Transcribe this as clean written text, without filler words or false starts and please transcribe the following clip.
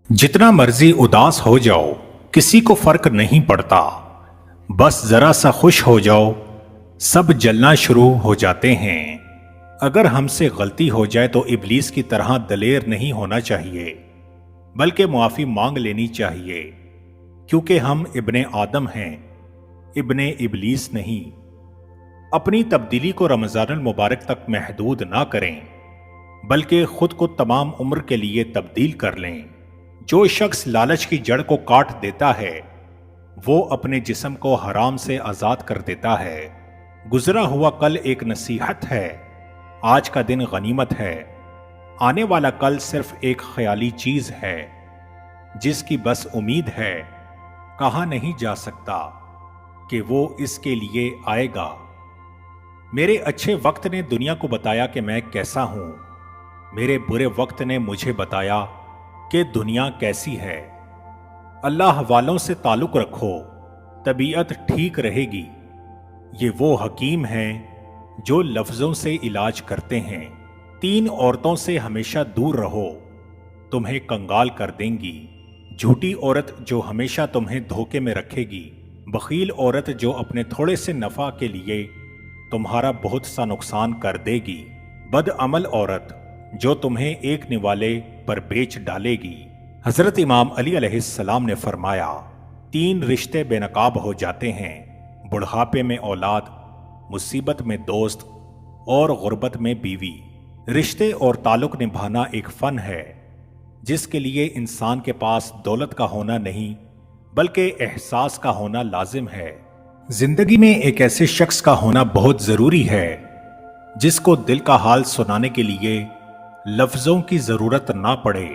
जितना मर्जी उदास हो जाओ किसी को फर्क नहीं पड़ता। बस जरा सा खुश हो जाओ सब जलना शुरू हो जाते हैं। अगर हमसे गलती हो जाए तो इब्लीस की तरह दलेर नहीं होना चाहिए, बल्कि मुआफी मांग लेनी चाहिए, क्योंकि हम इब्ने आदम हैं, इब्ने इब्लीस नहीं। अपनी तब्दीली को रमज़ानुल मुबारक तक महदूद ना करें, बल्कि खुद को तमाम उम्र के लिए तब्दील कर लें। जो शख्स लालच की जड़ को काट देता है वो अपने जिस्म को हराम से आज़ाद कर देता है। गुजरा हुआ कल एक नसीहत है, आज का दिन गनीमत है। आने वाला कल सिर्फ एक ख्याली चीज है, जिसकी बस उम्मीद है, कहा नहीं जा सकता कि वो इसके लिए आएगा। मेरे अच्छे वक्त ने दुनिया को बताया कि मैं कैसा हूं, मेरे बुरे वक्त ने मुझे बताया कि दुनिया कैसी है। अल्लाह वालों से ताल्लुक रखो, तबीयत ठीक रहेगी। ये वो हकीम हैं जो लफ्जों से इलाज करते हैं। 3 औरतों से हमेशा दूर रहो, तुम्हें कंगाल कर देंगी। झूठी औरत जो हमेशा तुम्हें धोखे में रखेगी, बखील औरत जो अपने थोड़े से नफा के लिए तुम्हारा बहुत सा नुकसान कर देगी, बदअमल औरत जो तुम्हें एक निवाले पर बेच डालेगी। हजरत इमाम अली अलैहिस्सलाम ने फरमाया, 3 रिश्ते बेनकाब हो जाते हैं, बुढ़ापे में औलाद, मुसीबत में दोस्त और गुर्बत में बीवी। रिश्ते और ताल्लुक निभाना एक फन है, जिसके लिए इंसान के पास दौलत का होना नहीं बल्कि एहसास का होना लाजिम है। जिंदगी में एक ऐसे शख्स का होना बहुत जरूरी है जिसको दिल का हाल सुनाने के लिए लफ्जों की जरूरत ना पड़े।